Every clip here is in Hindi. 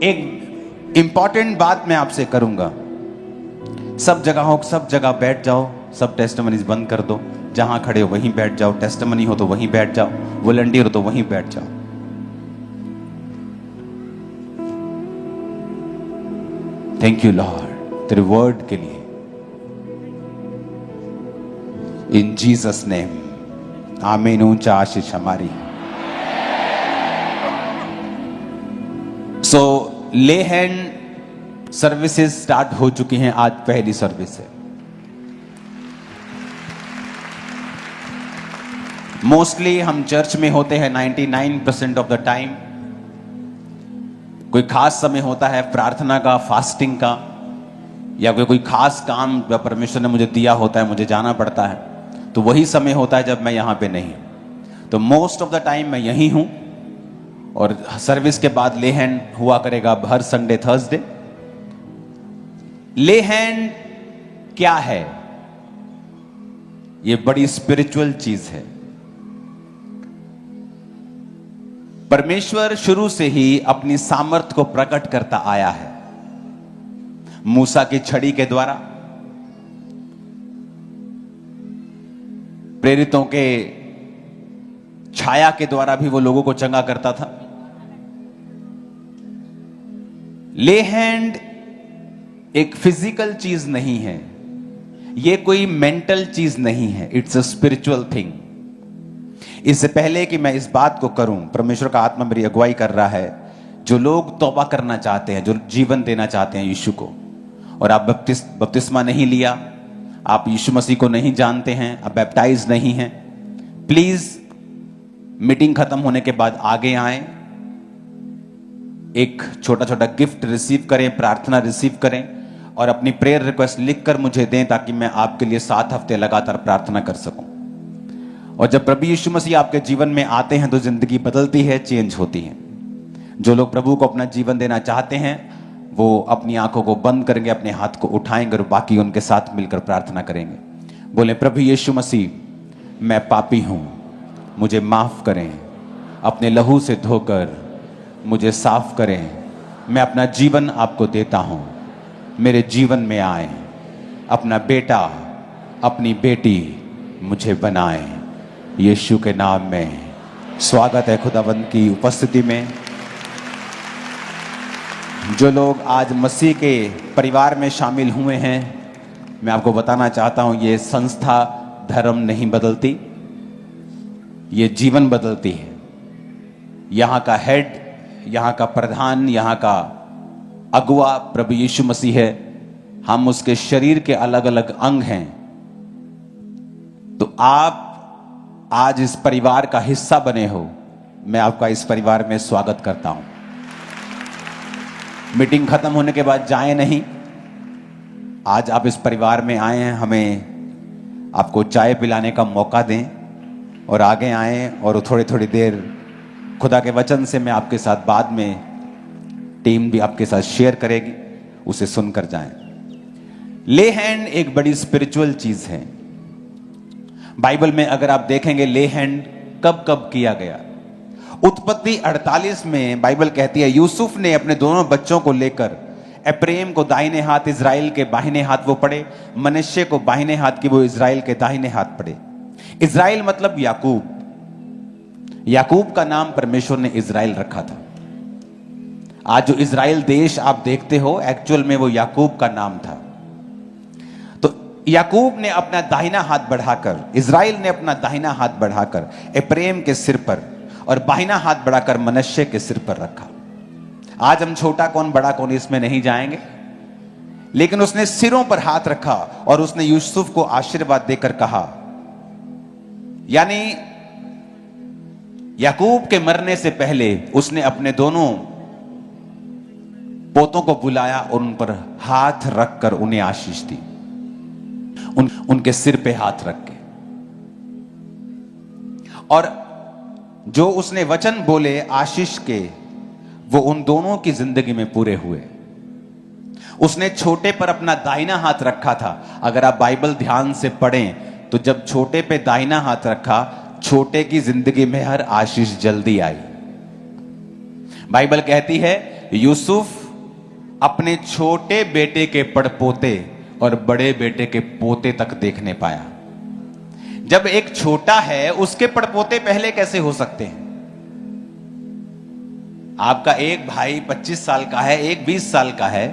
एक इंपॉर्टेंट बात मैं आपसे करूंगा। सब जगह बैठ जाओ, सब टेस्टिमनीज बंद कर दो, जहां खड़े हो वहीं बैठ जाओ, टेस्टिमनी हो तो वहीं बैठ जाओ, वॉलंटियर हो तो वहीं बैठ जाओ। थैंक यू लॉर्ड तेरे वर्ड के लिए, इन जीसस नेम, आमीन। ऊंचा आशीष हमारी। सो ले हैंड सर्विसेज स्टार्ट हो चुकी हैं, आज पहली सर्विस है। मोस्टली हम चर्च में होते हैं 99% ऑफ द टाइम। कोई खास समय होता है प्रार्थना का, फास्टिंग का, या कोई खास काम परमेश्वर ने मुझे दिया होता है, मुझे जाना पड़ता है, तो वही समय होता है जब मैं यहां पे नहीं हूं। तो मोस्ट ऑफ द टाइम मैं यहीं हूं, और सर्विस के बाद ले हैंड हुआ करेगा हर संडे थर्सडे। ले हैंड क्या है? ये बड़ी स्पिरिचुअल चीज है। परमेश्वर शुरू से ही अपनी सामर्थ को प्रकट करता आया है। मूसा की छड़ी के द्वारा, प्रेरितों के छाया के द्वारा भी वो लोगों को चंगा करता था। ले हैंड एक फिजिकल चीज नहीं है, ये कोई मेंटल चीज नहीं है, इट्स अ स्पिरिचुअल थिंग। इससे पहले कि मैं इस बात को करूं, परमेश्वर का आत्मा मेरी अगुवाई कर रहा है। जो लोग तौबा करना चाहते हैं, जो जीवन देना चाहते हैं यीशु को, और आप बपतिस्मा नहीं लिया, आप यीशु मसीह को नहीं जानते हैं, आप बैप्टाइज नहीं हैं, प्लीज मीटिंग खत्म होने के बाद आगे आएं, एक छोटा छोटा गिफ्ट रिसीव करें, प्रार्थना रिसीव करें, और अपनी प्रेयर रिक्वेस्ट लिखकर मुझे दें, ताकि मैं आपके लिए 7 हफ्ते लगातार प्रार्थना कर सकूं। और जब प्रभु यीशु मसीह आपके जीवन में आते हैं तो जिंदगी बदलती है, चेंज होती है। जो लोग प्रभु को अपना जीवन देना चाहते हैं वो अपनी आंखों को बंद करेंगे, अपने हाथ को उठाएंगे और बाकी उनके साथ मिलकर प्रार्थना करेंगे। बोले, प्रभु यीशु मसीह, मैं पापी हूं, मुझे माफ करें, अपने लहू से धोकर मुझे साफ करें। मैं अपना जीवन आपको देता हूं, मेरे जीवन में आए, अपना बेटा अपनी बेटी मुझे बनाए। यीशु के नाम में स्वागत है खुदावंद की उपस्थिति में। जो लोग आज मसीह के परिवार में शामिल हुए हैं, मैं आपको बताना चाहता हूं, ये संस्था धर्म नहीं बदलती, ये जीवन बदलती है। यहां का हेड, यहां का प्रधान, यहां का अगुवा प्रभु यीशु मसीह है। हम उसके शरीर के अलग अलग अंग हैं। तो आप आज इस परिवार का हिस्सा बने हो, मैं आपका इस परिवार में स्वागत करता हूं। मीटिंग खत्म होने के बाद जाएं नहीं, आज आप इस परिवार में आए हैं, हमें आपको चाय पिलाने का मौका दें और आगे आएं, और थोड़ी थोड़ी देर खुदा के वचन से मैं आपके साथ, बाद में टीम भी आपके साथ शेयर करेगी, उसे सुनकर जाएं। ले हैंड एक बड़ी स्पिरिचुअल चीज है। बाइबल में अगर आप देखेंगे ले हैंड कब कब किया गया, उत्पत्ति 48 में बाइबल कहती है, यूसुफ ने अपने दोनों बच्चों को लेकर एप्रेम को दाहिने हाथ, इजराइल के बाहिने हाथ वो पड़े, मनश्शे को बाहिने हाथ की, वो इजराइल के दाहिने हाथ पड़े। इजराइल मतलब याकूब। याकूब का नाम परमेश्वर ने इजराइल रखा था। आज जो इजराइल देश आप देखते हो, एक्चुअल में वो याकूब का नाम था। तो याकूब ने अपना दाहिना हाथ बढ़ाकर, इजराइल ने अपना दाहिना हाथ बढ़ाकर एप्रेम के सिर पर और बाहिना हाथ बढ़ाकर मनश्शे के सिर पर रखा। आज हम छोटा कौन बड़ा कौन इसमें नहीं जाएंगे, लेकिन उसने सिरों पर हाथ रखा और उसने यूसुफ को आशीर्वाद देकर कहा, यानी याकूब के मरने से पहले उसने अपने दोनों पोतों को बुलाया और उन पर हाथ रखकर उन्हें आशीष दी, उनके सिर पे हाथ रख के। और जो उसने वचन बोले आशीष के, वो उन दोनों की जिंदगी में पूरे हुए। उसने छोटे पर अपना दाहिना हाथ रखा था। अगर आप बाइबल ध्यान से पढ़ें तो जब छोटे पे दाहिना हाथ रखा, छोटे की जिंदगी में हर आशीष जल्दी आई। बाइबल कहती है यूसुफ अपने छोटे बेटे के पड़पोते और बड़े बेटे के पोते तक देखने पाया। जब एक छोटा है, उसके पड़पोते पहले कैसे हो सकते हैं? आपका एक भाई 25 साल का है, एक 20 साल का है,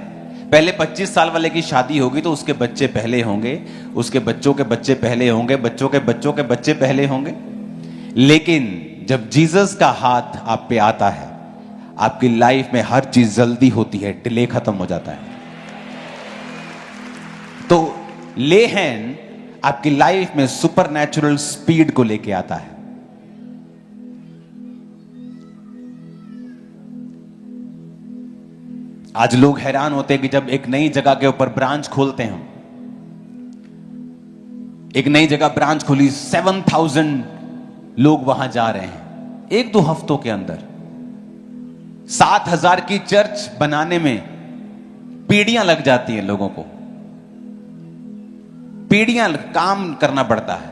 पहले 25 साल वाले की शादी होगी तो उसके बच्चे पहले होंगे, उसके बच्चों के बच्चे पहले होंगे, बच्चों के बच्चों के बच्चे पहले होंगे। लेकिन जब जीसस का हाथ आप पे आता है, आपकी लाइफ में हर चीज जल्दी होती है, डिले खत्म हो जाता है। तो ले हैंड आपकी लाइफ में सुपरनैचुरल स्पीड को लेके आता है। आज लोग हैरान होते हैं कि जब एक नई जगह के ऊपर ब्रांच खोलते हैं, एक नई जगह ब्रांच खोली, 7,000 लोग वहां जा रहे हैं एक दो हफ्तों के अंदर। 7,000 की चर्च बनाने में पीढ़ियां लग जाती हैं, लोगों को पीढ़ियां काम करना पड़ता है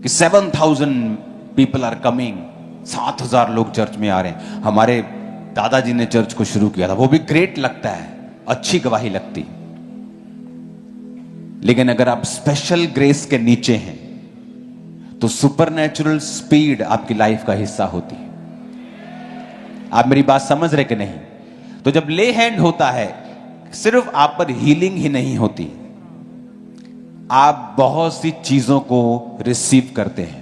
कि 7,000 पीपल आर कमिंग, 7,000 लोग चर्च में आ रहे हैं। हमारे दादाजी ने चर्च को शुरू किया था, वो भी ग्रेट लगता है, अच्छी गवाही लगती। लेकिन अगर आप स्पेशल ग्रेस के नीचे हैं तो सुपरनैचुरल स्पीड आपकी लाइफ का हिस्सा होती है। आप मेरी बात समझ रहे कि नहीं? तो जब ले हैंड होता है, सिर्फ आप पर हीलिंग ही नहीं होती, आप बहुत सी चीजों को रिसीव करते हैं।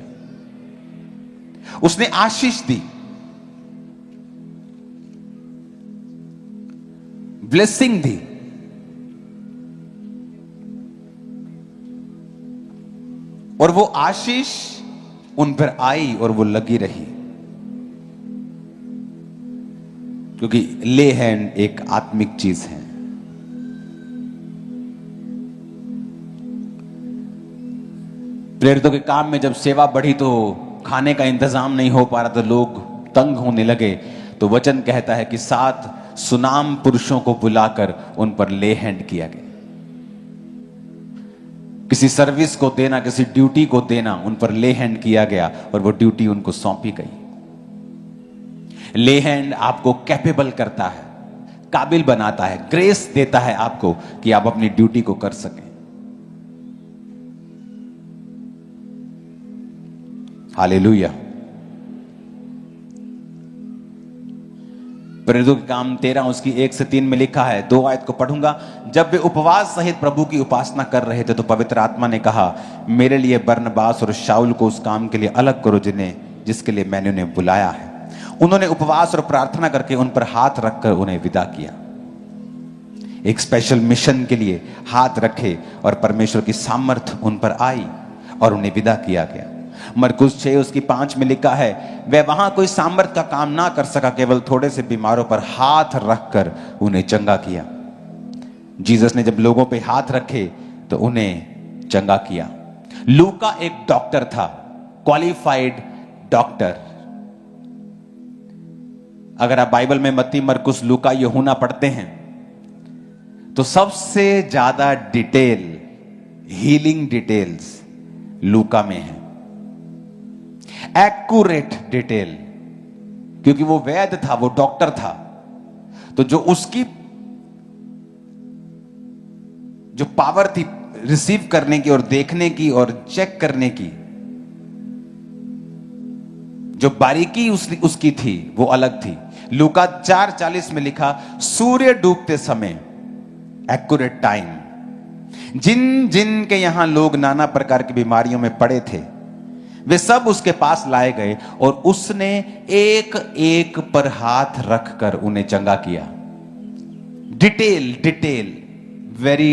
उसने आशीष दी, ब्लेसिंग दी, और वो आशीष उन पर आई और वो लगी रही, क्योंकि ले हैंड एक आत्मिक चीज है। प्रेरितों के काम में जब सेवा बढ़ी तो खाने का इंतजाम नहीं हो पा रहा, तो लोग तंग होने लगे। तो वचन कहता है कि 7 सुनाम पुरुषों को बुलाकर उन पर ले हैंड किया गया। किसी सर्विस को देना, किसी ड्यूटी को देना, उन पर ले हैंड किया गया और वो ड्यूटी उनको सौंपी गई। ले हैंड आपको कैपेबल करता है, काबिल बनाता है, ग्रेस देता है आपको कि आप अपनी ड्यूटी को कर सकें। हालेलुया। प्रेरितों के काम 13 उसकी 1 से 3 में लिखा है, 2 आयत को पढ़ूंगा। जब वे उपवास सहित प्रभु की उपासना कर रहे थे तो पवित्र आत्मा ने कहा, मेरे लिए बरनबास और शाऊल को उस काम के लिए अलग करो जिसके लिए मैंने उन्हें बुलाया है। उन्होंने उपवास और प्रार्थना करके उन पर हाथ रखकर उन्हें विदा किया। एक स्पेशल मिशन के लिए हाथ रखे और परमेश्वर की सामर्थ उन पर आई और उन्हें विदा किया गया। मरकुस 6 उसकी 5 में लिखा है, वह वहां कोई सामर्थ का काम ना कर सका, केवल थोड़े से बीमारों पर हाथ रखकर उन्हें चंगा किया। जीसस ने जब लोगों पे हाथ रखे तो उन्हें चंगा किया। लूका एक डॉक्टर था, क्वालिफाइड डॉक्टर। अगर आप बाइबल में मत्ती, मरकुस, लूका, यूहन्ना पढ़ते हैं तो सबसे ज्यादा डिटेल, हीलिंग डिटेल्स लूका में है, एक्यूरेट डिटेल, क्योंकि वो वैद्य था, वो डॉक्टर था। तो जो उसकी जो पावर थी रिसीव करने की और देखने की और चेक करने की, जो बारीकी उसकी थी वो अलग थी। लूका 4:40 में लिखा, सूर्य डूबते समय, एक्यूरेट टाइम, जिन जिन के यहां लोग नाना प्रकार की बीमारियों में पड़े थे वे सब उसके पास लाए गए और उसने एक एक पर हाथ रखकर उन्हें चंगा किया। डिटेल, वेरी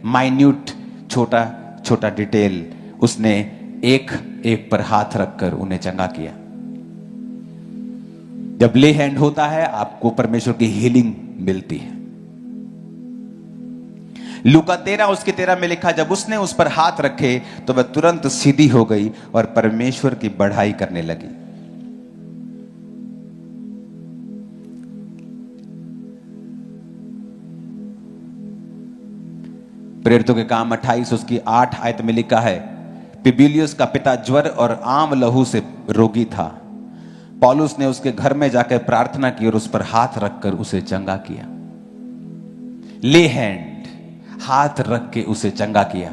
माइन्यूट, छोटा छोटा डिटेल, उसने एक एक पर हाथ रखकर उन्हें चंगा किया। जब ले हैंड होता है आपको परमेश्वर की हीलिंग मिलती है। लूका 13 उसके 13 में लिखा, जब उसने उस पर हाथ रखे तो वह तुरंत सीधी हो गई और परमेश्वर की बढ़ाई करने लगी। प्रेरितों के काम 28 उसकी 8 आयत में लिखा है, पिबिलियस का पिता ज्वर और आम लहू से रोगी था। पौलुस ने उसके घर में जाकर प्रार्थना की और उस पर हाथ रखकर उसे चंगा किया। ले हैंड, हाथ रख के उसे चंगा किया।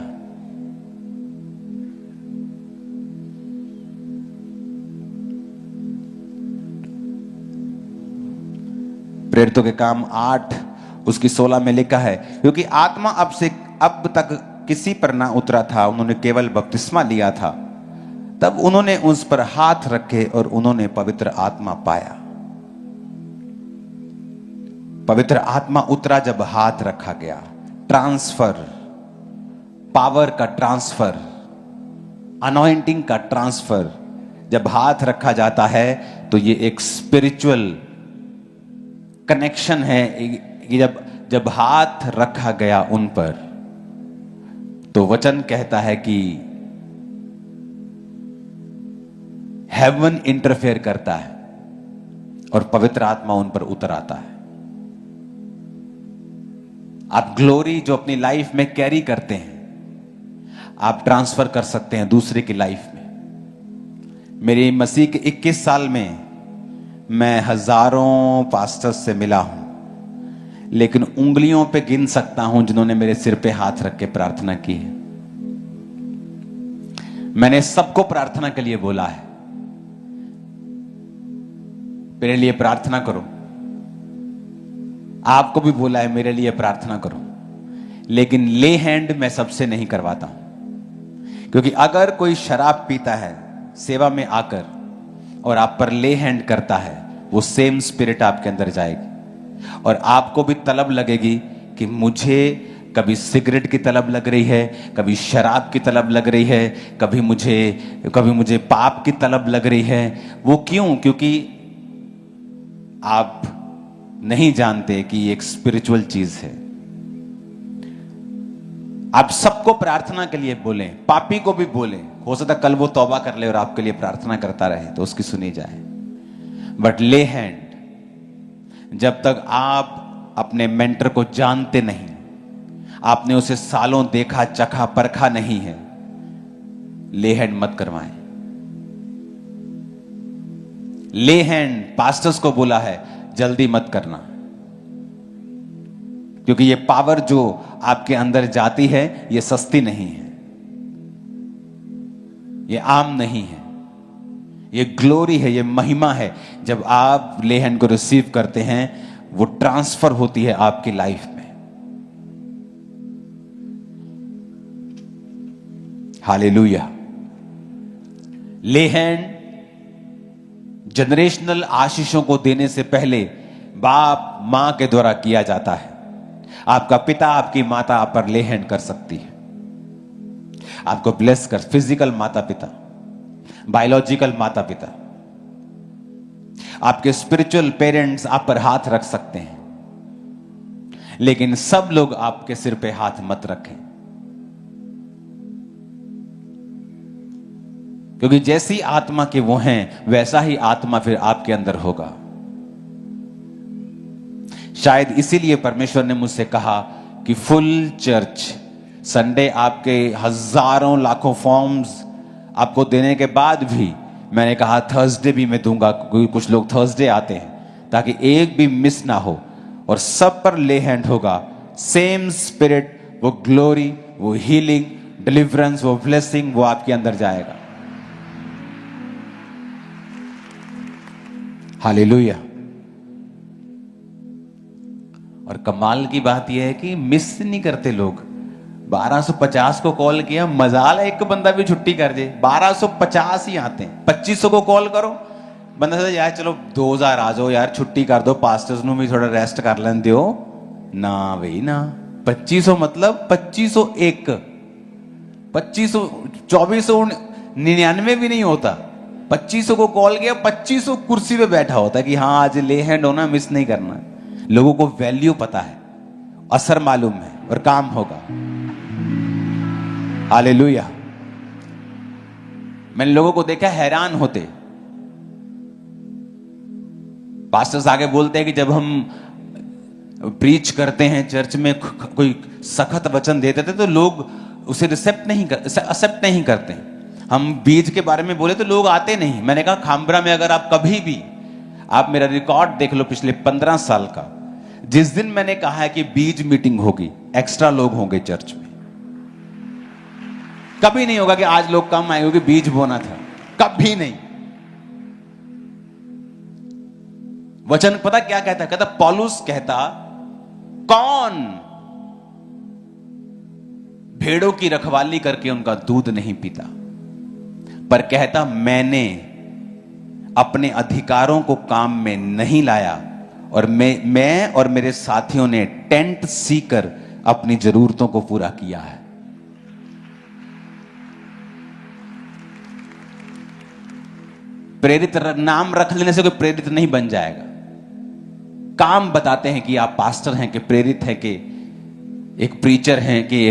प्रेरितों के काम 8 उसकी 16 में लिखा है, क्योंकि आत्मा अब तक किसी पर ना उतरा था, उन्होंने केवल बपतिस्मा लिया था, तब उन्होंने उस पर हाथ रखे और उन्होंने पवित्र आत्मा पाया। पवित्र आत्मा उतरा जब हाथ रखा गया। ट्रांसफर, पावर का ट्रांसफर, अनॉइंटिंग का ट्रांसफर जब हाथ रखा जाता है तो ये एक स्पिरिचुअल कनेक्शन है। जब हाथ रखा गया उन पर, तो वचन कहता है कि हेवन इंटरफेयर करता है और पवित्र आत्मा उन पर उतर आता है। आप ग्लोरी जो अपनी लाइफ में कैरी करते हैं, आप ट्रांसफर कर सकते हैं दूसरे की लाइफ में। मेरी मसीह के 21 साल में मैं हजारों पास्टर्स से मिला हूं, लेकिन उंगलियों पे गिन सकता हूं जिन्होंने मेरे सिर पे हाथ रख के प्रार्थना की है। मैंने सबको प्रार्थना के लिए बोला है, मेरे लिए प्रार्थना करो। आपको भी बोला है मेरे लिए प्रार्थना करो, लेकिन ले हैंड मैं सबसे नहीं करवाता हूं। क्योंकि अगर कोई शराब पीता है सेवा में आकर और आप पर ले हैंड करता है, वो सेम स्पिरिट आपके अंदर जाएगी और आपको भी तलब लगेगी कि मुझे कभी सिगरेट की तलब लग रही है, कभी शराब की तलब लग रही है, कभी मुझे पाप की तलब लग रही है। वो क्यों? क्योंकि आप नहीं जानते कि ये एक स्पिरिचुअल चीज है। आप सबको प्रार्थना के लिए बोलें, पापी को भी बोलें। हो सकता कल वो तौबा कर ले और आपके लिए प्रार्थना करता रहे तो उसकी सुनी जाए। बट ले हैंड, जब तक आप अपने मेंटर को जानते नहीं, आपने उसे सालों देखा, चखा, परखा नहीं है, ले हैंड मत करवाएं। ले हैंड पास्टर्स को बोला है जल्दी मत करना, क्योंकि ये पावर जो आपके अंदर जाती है ये सस्ती नहीं है, ये आम नहीं है, ये ग्लोरी है, ये महिमा है। जब आप ले हैंड को रिसीव करते हैं वो ट्रांसफर होती है आपकी लाइफ में। हालेलुया। ले हैंड जनरेशनल आशीषों को देने से पहले बाप मां के द्वारा किया जाता है। आपका पिता, आपकी माता आप पर ले हैंड कर सकती है, आपको ब्लेस कर, फिजिकल माता पिता, बायोलॉजिकल माता पिता, आपके स्पिरिचुअल पेरेंट्स आप पर हाथ रख सकते हैं, लेकिन सब लोग आपके सिर पे हाथ मत रखें। क्योंकि जैसी आत्मा के वो हैं वैसा ही आत्मा फिर आपके अंदर होगा। शायद इसीलिए परमेश्वर ने मुझसे कहा कि फुल चर्च संडे आपके हजारों लाखों फॉर्म्स आपको देने के बाद भी मैंने कहा थर्सडे भी मैं दूंगा, क्योंकि कुछ लोग थर्सडे आते हैं, ताकि एक भी मिस ना हो और सब पर ले हैंड होगा। सेम स्पिरिट, वो ग्लोरी, वो हीलिंग, डिलीवरेंस, वो ब्लेसिंग, वो आपके अंदर जाएगा। हालेलुया। और कमाल की बात यह है कि मिस नहीं करते लोग। 1250 को कॉल किया, मजाल है एक बंदा भी छुट्टी कर दे, 1250 ही आते हैं। 2500 को कॉल करो, बंदा से यार चलो 2000 आ जाओ यार, छुट्टी कर दो, पास्टर्स नु भी थोड़ा रेस्ट कर लें दियो ना भाई ना। 2500 मतलब 2501, 2500 2499 भी नहीं होता। 2500 को कॉल किया, 2500 कुर्सी पे बैठा होता है कि हाँ आज ले हैंड होना, मिस नहीं करना। लोगों को वैल्यू पता है, असर मालूम है और काम होगा। हालेलुया। मैंने लोगों को देखा हैरान होते। पास्टर्स आगे बोलते हैं कि जब हम प्रीच करते हैं चर्च में, कोई सख्त वचन देते थे तो लोग उसे एक्सेप्ट नहीं करते। हम बीज के बारे में बोले तो लोग आते नहीं। मैंने कहा खामबरा में अगर आप कभी भी, आप मेरा रिकॉर्ड देख लो पिछले 15 साल का, जिस दिन मैंने कहा है कि बीज मीटिंग होगी, एक्स्ट्रा लोग होंगे चर्च में। कभी नहीं होगा कि आज लोग कम आए क्योंकि बीज बोना था, कभी नहीं। वचन पता क्या कहता है? कहता पौलुस कहता, कौन भेड़ों की रखवाली करके उनका दूध नहीं पीता, पर कहता मैंने अपने अधिकारों को काम में नहीं लाया, और मैं और मेरे साथियों ने टेंट सीकर अपनी जरूरतों को पूरा किया है। प्रेरित नाम रख लेने से कोई प्रेरित नहीं बन जाएगा। काम बताते हैं कि आप पास्टर हैं, कि प्रेरित है, कि एक प्रीचर हैं, कि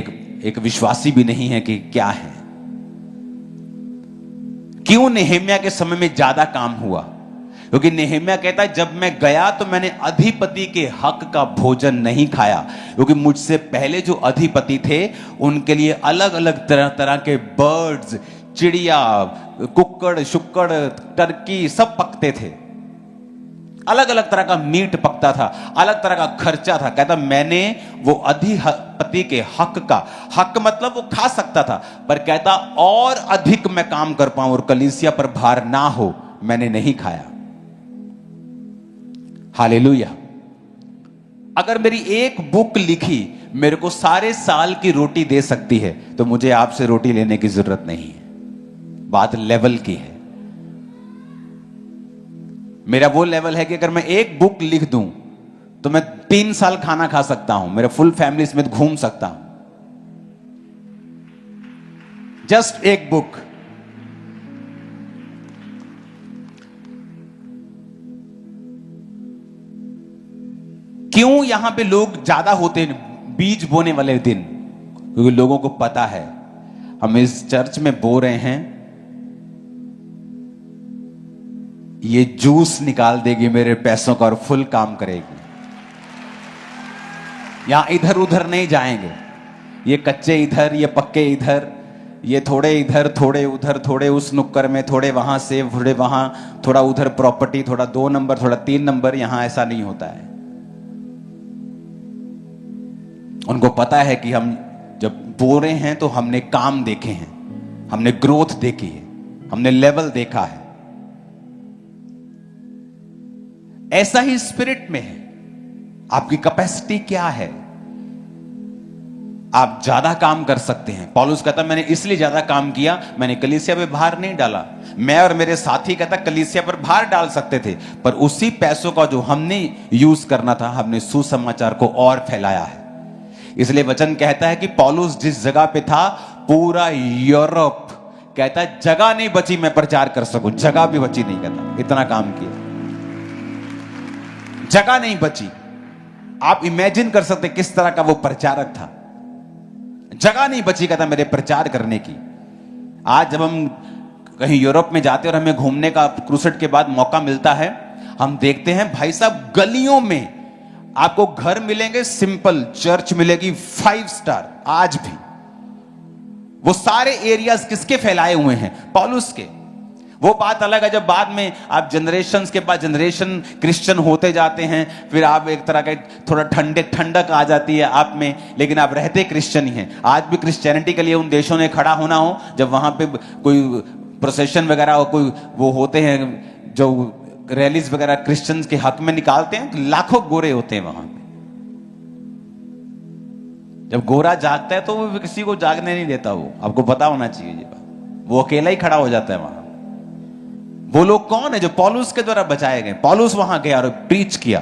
एक विश्वासी भी नहीं है, कि क्या है। क्यों नेहेम्या के समय में ज्यादा काम हुआ? क्योंकि नेहेम्या कहता है जब मैं गया तो मैंने अधिपति के हक का भोजन नहीं खाया, क्योंकि मुझसे पहले जो अधिपति थे उनके लिए अलग अलग तरह तरह के बर्ड्स, चिड़िया, कुक्कड़, शुक्कड़, टर्की सब पकते थे। अलग अलग तरह का मीट पकता था, अलग तरह का खर्चा था। कहता मैंने वो अधिपति के हक का, हक मतलब वो खा सकता था, पर कहता और अधिक मैं काम कर पाऊं और कलीसिया पर भार ना हो, मैंने नहीं खाया। हालेलुया। अगर मेरी एक बुक लिखी मेरे को सारे साल की रोटी दे सकती है, तो मुझे आपसे रोटी लेने की जरूरत नहीं है। बात लेवल की है। मेरा वो लेवल है कि अगर मैं एक बुक लिख दूं तो मैं 3 साल खाना खा सकता हूं, मेरा फुल फैमिली समेत घूम सकता हूं। जस्ट एक बुक। क्यों यहां पे लोग ज्यादा होते हैं बीज बोने वाले दिन? क्योंकि लोगों को पता है हम इस चर्च में बो रहे हैं, ये जूस निकाल देगी मेरे पैसों का और फुल काम करेगी। यहां इधर उधर नहीं जाएंगे, ये कच्चे इधर, ये पक्के इधर, ये थोड़े इधर, थोड़े उधर, थोड़े उस नुक्कर में, थोड़े वहां से, थोड़े वहां, थोड़ा उधर प्रॉपर्टी, थोड़ा 2 नंबर, थोड़ा 3 नंबर। यहां ऐसा नहीं होता है। उनको पता है कि हम जब बो रहे हैं तो हमने काम देखे हैं, हमने ग्रोथ देखी है, हमने लेवल देखा है। ऐसा ही स्पिरिट में है। आपकी कैपेसिटी क्या है? आप ज्यादा काम कर सकते हैं। पौलुस कहता मैंने इसलिए ज्यादा काम किया, मैंने कलीसिया पे भार नहीं डाला। मैं और मेरे साथी कहता कलीसिया पर भार डाल सकते थे, पर उसी पैसों का जो हमने यूज करना था, हमने सुसमाचार को और फैलाया है। इसलिए वचन कहता है कि पौलुस जिस जगह पे था, पूरा यूरोप कहता है जगह नहीं बची मैं प्रचार कर सकूं, जगह भी बची नहीं। कहता इतना काम किया, जगह नहीं बची। आप इमेजिन कर सकते किस तरह का वो प्रचारक था। जगह नहीं बची कहता मेरे प्रचार करने की। आज जब हम कहीं यूरोप में जाते हैं और हमें घूमने का क्रूसेड के बाद मौका मिलता है, हम देखते हैं भाई साहब गलियों में आपको घर मिलेंगे सिंपल, चर्च मिलेगी 5 स्टार। आज भी वो सारे एरियाज किसके फैलाए हुए हैं? पौलुस के। वो बात अलग है जब बाद में आप जनरेशन के बाद जनरेशन क्रिश्चियन होते जाते हैं, फिर आप एक तरह का थोड़ा ठंडक आ जाती है आप में, लेकिन आप रहते क्रिश्चियन ही हैं। आज भी क्रिश्चियनिटी के लिए उन देशों ने खड़ा होना हो जब वहां पे कोई प्रोसेशन वगैरह और कोई वो होते हैं जो रैलीज वगैरह क्रिश्चियंस के हक में निकालते हैं, लाखों गोरे होते हैं वहां पे। जब गोरा जागता है तो वो किसी को जागने नहीं देता। वो आपको पता होना चाहिए ये बात। वो अकेला ही खड़ा हो जाता है वहां। वो लोग कौन है जो पौलुस के द्वारा बचाए गए? पौलुस वहां गया और प्रीच किया।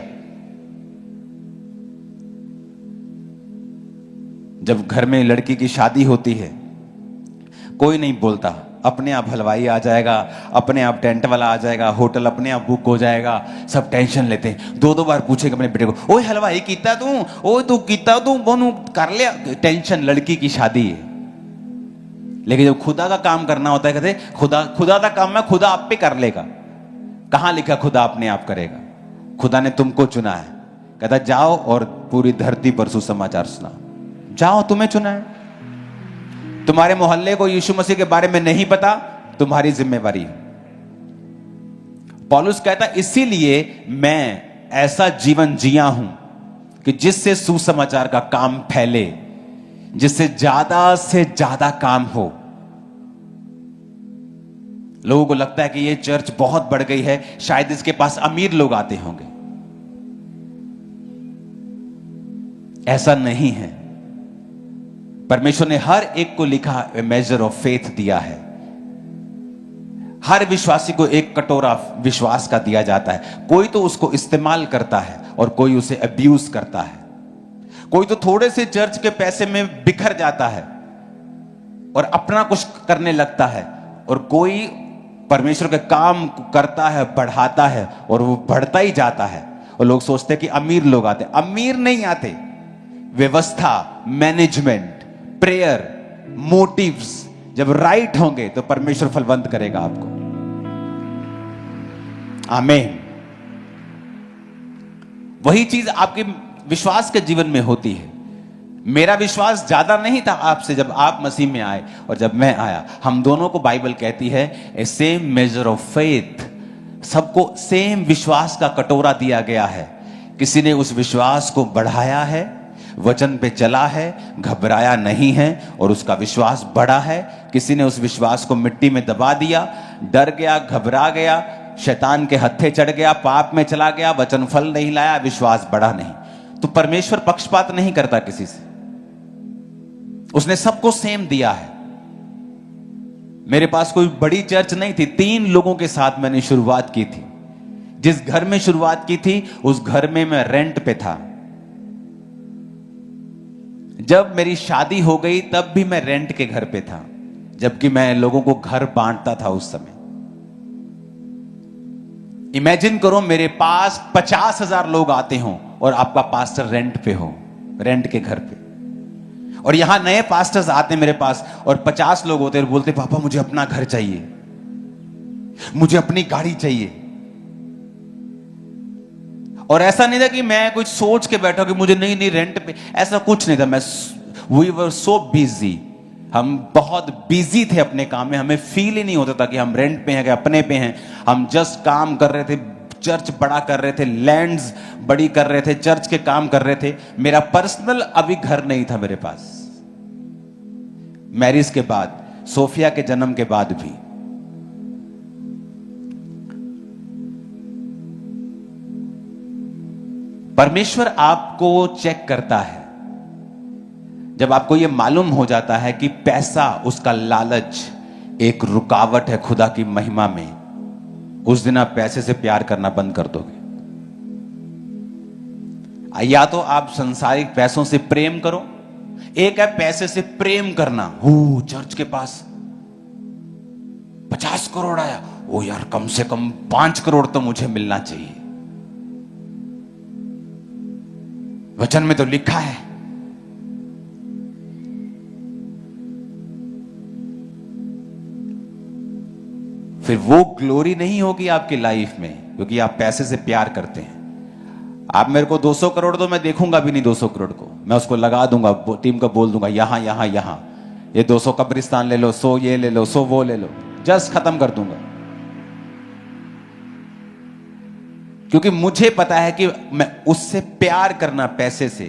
जब घर में लड़की की शादी होती है, कोई नहीं बोलता, अपने आप हलवाई आ जाएगा, अपने आप टेंट वाला आ जाएगा, होटल अपने आप बुक हो जाएगा। सब टेंशन लेते हैं, 2-2 बार पूछेगा अपने बेटे को, ओए हलवाई कीता तू, ओ तू कीता तू, बोनू कर लिया। टेंशन, लड़की की शादी है। लेकिन जब खुदा का काम करना होता है, कहते खुदा का काम है, खुदा आप पे कर लेगा। कहां लिखा खुदा अपने आप करेगा? खुदा ने तुमको चुना है। कहता जाओ और पूरी धरती पर सुसमाचार सुनाओ। जाओ, तुम्हें चुना है। तुम्हारे मोहल्ले को यीशु मसीह के बारे में नहीं पता, तुम्हारी जिम्मेवारी है। पौलुस कहता इसीलिए मैं ऐसा जीवन जिया हूं कि जिससे सुसमाचार का काम फैले, जिससे ज्यादा से ज्यादा काम हो। लोगों को लगता है कि ये चर्च बहुत बढ़ गई है, शायद इसके पास अमीर लोग आते होंगे। ऐसा नहीं है। परमेश्वर ने हर एक को लिखा मेजर ऑफ फेथ दिया है। हर विश्वासी को एक कटोरा विश्वास का दिया जाता है। कोई तो उसको इस्तेमाल करता है और कोई उसे अब्यूज करता है। कोई तो थोड़े से चर्च के पैसे में बिखर जाता है और अपना कुछ करने लगता है, और कोई परमेश्वर के काम करता है, बढ़ाता है, और वो बढ़ता ही जाता है। और लोग सोचते हैं कि अमीर लोग आते। अमीर नहीं आते। व्यवस्था, मैनेजमेंट, प्रेयर, मोटिव्स जब राइट होंगे तो परमेश्वर फलवंत करेगा आपको। आमीन। वही चीज आपके विश्वास के जीवन में होती है। मेरा विश्वास ज्यादा नहीं था आपसे जब आप मसीह में आए और जब मैं आया। हम दोनों को बाइबल कहती है ए सेम मेजर ऑफ फेथ। सबको सेम विश्वास का कटोरा दिया गया है। किसी ने उस विश्वास को बढ़ाया है, वचन पे चला है, घबराया नहीं है और उसका विश्वास बढ़ा है। किसी ने उस विश्वास को मिट्टी में दबा दिया, डर गया, घबरा गया, शैतान के हत्थे चढ़ गया, पाप में चला गया, वचन फल नहीं लाया, विश्वास बढ़ा नहीं। तो परमेश्वर पक्षपात नहीं करता किसी से। उसने सबको सेम दिया है। मेरे पास कोई बड़ी चर्च नहीं थी। 3 लोगों के साथ मैंने शुरुआत की थी। जिस घर में शुरुआत की थी उस घर में मैं रेंट पे था। जब मेरी शादी हो गई तब भी मैं रेंट के घर पे था, जबकि मैं लोगों को घर बांटता था उस समय। इमेजिन करो मेरे पास 50,000 लोग आते हों और आपका पास्टर रेंट पे हो, रेंट के घर पे। और यहां नए पास्टर्स आते मेरे पास और 50 लोग होते और बोलते पापा मुझे अपना घर चाहिए, मुझे अपनी गाड़ी चाहिए। और ऐसा नहीं था कि मैं कुछ सोच के बैठा कि मुझे नहीं रेंट पे, ऐसा कुछ नहीं था। We were so busy. हम बहुत बिजी थे अपने काम में। हमें फील ही नहीं होता था कि हम रेंट पे हैं कि अपने पे हैं। हम जस्ट काम कर रहे थे, चर्च बड़ा कर रहे थे, लैंड्स बड़ी कर रहे थे, चर्च के काम कर रहे थे। मेरा पर्सनल अभी घर नहीं था मेरे पास। मैरिज के बाद, सोफिया के जन्म के बाद भी। परमेश्वर आपको चेक करता है जब आपको यह मालूम हो जाता है कि पैसा, उसका लालच एक रुकावट है खुदा की महिमा में। उस दिन आप पैसे से प्यार करना बंद कर दोगे। या तो आप संसारिक पैसों से प्रेम करो, एक है पैसे से प्रेम करना। हो चर्च के पास 50 करोड़ आया, ओ यार कम से कम 5 करोड़ तो मुझे मिलना चाहिए। वचन में तो लिखा है। फिर वो ग्लोरी नहीं होगी आपकी लाइफ में, क्योंकि आप पैसे से प्यार करते हैं। आप मेरे को 200 करोड़ दो, मैं देखूंगा भी नहीं 200 करोड़ को। मैं उसको लगा दूंगा, टीम को बोल दूंगा यहां यहां यहां, ये 200 कब्रिस्तान ले लो, 100 ये ले लो, 100 वो ले लो, जस्ट खत्म कर दूंगा। क्योंकि मुझे पता है कि मैं उससे प्यार करना, पैसे से,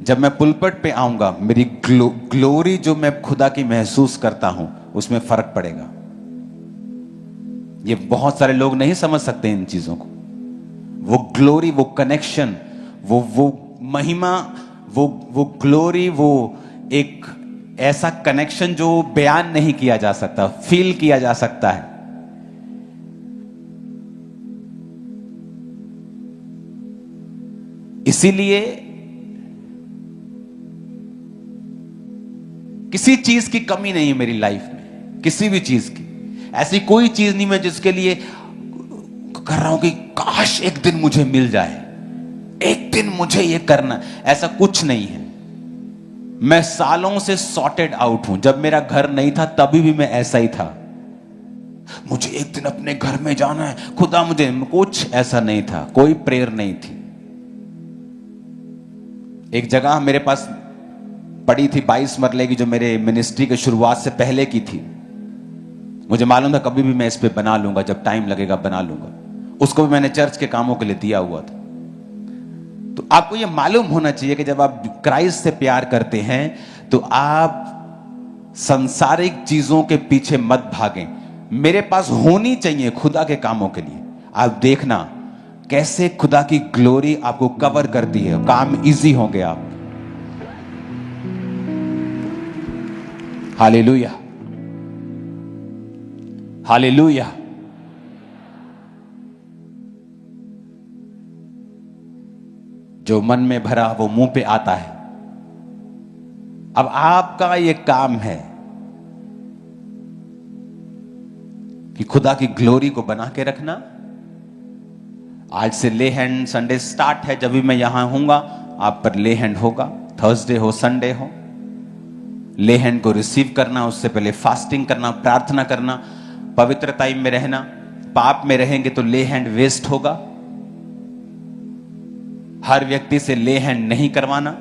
जब मैं पुलपट पे आऊंगा मेरी ग्लोरी जो मैं खुदा की महसूस करता हूं उसमें फर्क पड़ेगा। ये बहुत सारे लोग नहीं समझ सकते इन चीजों को। वो ग्लोरी, वो कनेक्शन, वो महिमा, वो ग्लोरी, वो एक ऐसा कनेक्शन जो बयान नहीं किया जा सकता, फील किया जा सकता है। इसीलिए किसी चीज की कमी नहीं है मेरी लाइफ में, किसी भी चीज की। ऐसी कोई चीज नहीं मैं जिसके लिए कर रहा हूं कि काश एक दिन मुझे मिल जाए, एक दिन मुझे ये करना, ऐसा कुछ नहीं है। मैं सालों से सॉर्टेड आउट हूं। जब मेरा घर नहीं था तभी भी मैं ऐसा ही था। मुझे एक दिन अपने घर में जाना है, खुदा मुझे, कुछ ऐसा नहीं था, कोई प्रेयर नहीं थी। एक जगह मेरे पास पड़ी थी 22 मरले की, जो मेरे मिनिस्ट्री के शुरुआत से पहले की थी। मुझे मालूम था कभी भी मैं इस पे बना लूंगा, जब टाइम लगेगा बना लूंगा। उसको भी मैंने चर्च के कामों के लिए दिया हुआ था। तो आपको यह मालूम होना चाहिए कि जब आप क्राइस्ट से प्यार करते हैं तो आप सांसारिक चीजों के पीछे मत भागें। मेरे पास होनी चाहिए खुदा के कामों के लिए। आप देखना कैसे खुदा की ग्लोरी आपको कवर करती है, काम इजी होंगे आप। Hallelujah, hallelujah. जो मन में भरा वो मुंह पे आता है। अब आपका ये काम है कि खुदा की ग्लोरी को बना के रखना। आज से ले हैंड संडे स्टार्ट है। जब भी मैं यहां हूंगा आप पर ले हैंड होगा, थर्सडे हो संडे हो। ले हैंड को रिसीव करना, उससे पहले फास्टिंग करना, प्रार्थना करना, पवित्र टाइम में रहना। पाप में रहेंगे तो ले हैंड वेस्ट होगा। हर व्यक्ति से ले हैंड नहीं करवाना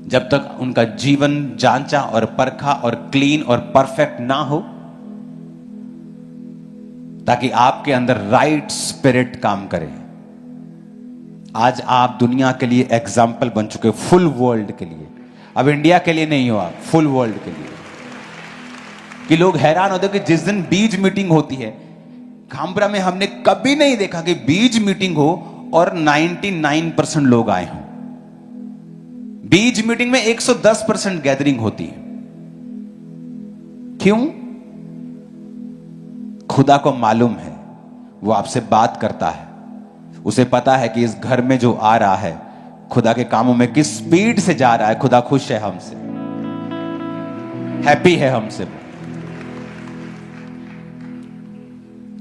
जब तक उनका जीवन जांचा और परखा और क्लीन और परफेक्ट ना हो, ताकि आपके अंदर राइट स्पिरिट काम करे। आज आप दुनिया के लिए एग्जाम्पल बन चुके, फुल वर्ल्ड के लिए। अब इंडिया के लिए नहीं हो, आप फुल वर्ल्ड के लिए। कि लोग हैरान होते कि जिस दिन बीज मीटिंग होती है, खामपुरा में हमने कभी नहीं देखा कि बीज मीटिंग हो और 99% लोग आए हों। बीज मीटिंग में 110% गैदरिंग होती है। क्यों? खुदा को मालूम है, वो आपसे बात करता है। उसे पता है कि इस घर में जो आ रहा है खुदा के कामों में किस स्पीड से जा रहा है। खुदा खुश है हमसे, हैप्पी है हमसे।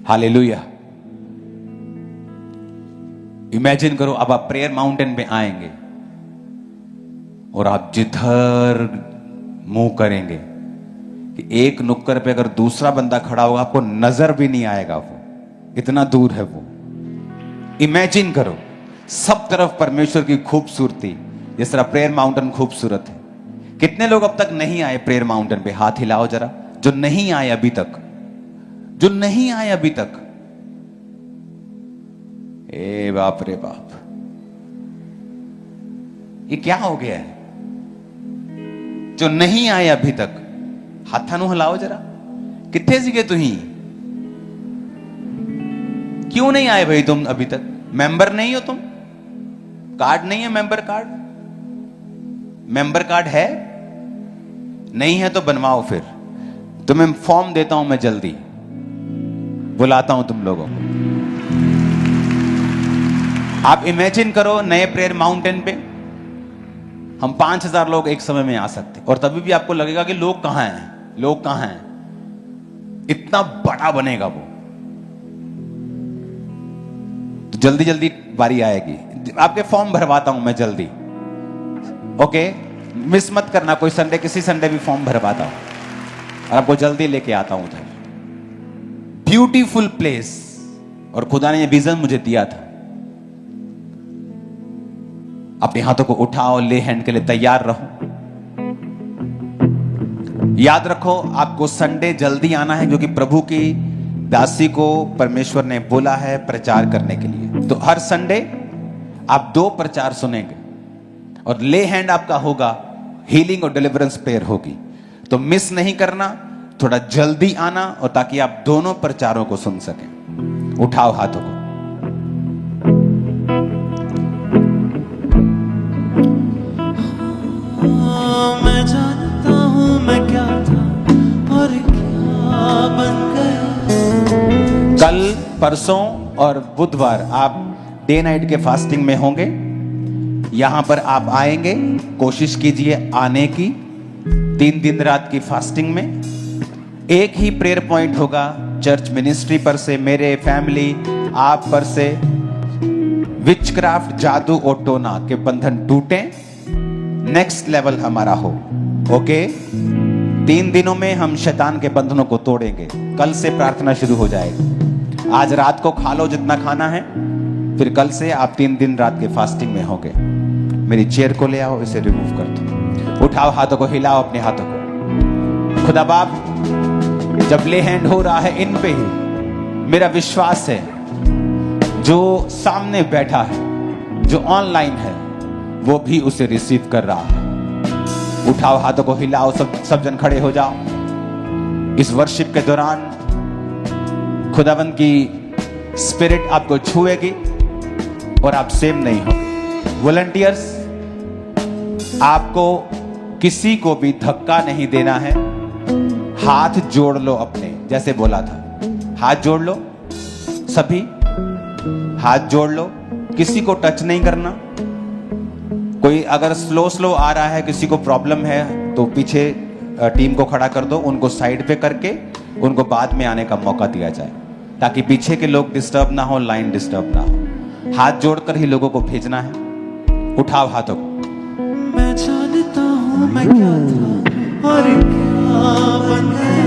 हालेलुया। इमेजिन करो अब आप प्रेयर माउंटेन पे आएंगे और आप जिधर मुंह करेंगे कि एक नुक्कड़ पे अगर दूसरा बंदा खड़ा होगा आपको नजर भी नहीं आएगा, वो इतना दूर है वो। इमेजिन करो सब तरफ परमेश्वर की खूबसूरती, जिस तरह प्रेयर माउंटेन खूबसूरत है। कितने लोग अब तक नहीं आए प्रेयर माउंटेन पे? हाथ हिलाओ जरा, जो नहीं आए अभी तक, जो नहीं आए अभी तक। ए बाप रे बाप, ये क्या हो गया है? जो नहीं आए अभी तक, हाथानू हिलाओ जरा। कितने सीखे तुही? क्यों नहीं आए भाई तुम अभी तक? मेंबर नहीं हो तुम? कार्ड नहीं है? मेंबर कार्ड, मेंबर कार्ड है? नहीं है तो बनवाओ। फिर तुम्हें फॉर्म देता हूं मैं, जल्दी बुलाता हूं तुम लोगों को। आप इमेजिन करो नए प्रेयर माउंटेन पे हम 5000 लोग एक समय में आ सकते, और तभी भी आपको लगेगा कि लोग कहां हैं, लोग कहां हैं। इतना बड़ा बनेगा वो। तो जल्दी जल्दी बारी आएगी। आपके फॉर्म भरवाता हूं मैं जल्दी, ओके? मिस मत करना कोई संडे, किसी संडे भी फॉर्म भरवाता हूं और आपको जल्दी लेके आता हूं उधर। ब्यूटीफुल प्लेस, और खुदा ने ये विजन मुझे दिया था। अपने हाथों को उठाओ, ले हैंड के लिए तैयार रहो। याद रखो आपको संडे जल्दी आना है, क्योंकि प्रभु की दासी को परमेश्वर ने बोला है प्रचार करने के लिए। तो हर संडे आप 2 प्रचार सुनेंगे, और ले हैंड आपका होगा, हीलिंग और डिलीवरेंस प्रेयर होगी। तो मिस नहीं करना, थोड़ा जल्दी आना, और ताकि आप दोनों प्रचारों को सुन सकें। उठाओ हाथों को। मैं जानता हूं मैं क्या था और क्या बन गया। कल, परसों और बुधवार आप डे नाइट के फास्टिंग में होंगे। यहां पर आप आएंगे, कोशिश कीजिए आने की। 3 दिन रात की फास्टिंग में एक ही प्रेयर पॉइंट होगा, चर्च मिनिस्ट्री पर से, मेरे फैमिली, आप पर से। विचक्राफ्ट, जादू और टोना के बंधन टूटे, नेक्स्ट लेवल हमारा हो, ओके? 3 दिनों में हम शैतान के बंधनों को तोड़ेंगे। कल से प्रार्थना शुरू हो जाएगी। आज रात को खा लो जितना खाना है, फिर कल से आप 3 दिन रात के फास्टिंग में होंगे। मेरी चेयर को ले आओ, इसे रिमूव कर दो। उठाओ हाथों को, हिलाओ अपने हाथों को। खुदा बाप, जब ले हैंड हो रहा है इन पे ही, मेरा विश्वास है जो सामने बैठा है, जो ऑनलाइन है, वो भी उसे रिसीव कर रहा है। उठाओ हाथों को, हिलाओ, सब जन खड़े हो जाओ। इस वर्शिप के दौरान खुदावंद की स्पिरिट आपको छुएगी और आप सेम नहीं होंगे। वॉलंटियर्स, आपको किसी को भी धक्का नहीं देना है। हाथ जोड़ लो अपने, जैसे बोला था, हाथ जोड़ लो, सभी हाथ जोड़ लो, किसी को टच नहीं करना। कोई अगर स्लो आ रहा है, किसी को प्रॉब्लम है, तो पीछे टीम को खड़ा कर दो, उनको साइड पे करके उनको बाद में आने का मौका दिया जाए, ताकि पीछे के लोग डिस्टर्ब ना हो, लाइन डिस्टर्ब ना हो। हाथ जोड़कर ही लोगों को भेजना है। उठाओ हाथों को। मैं जानता हूँ मैं क्या था और क्या बन गया।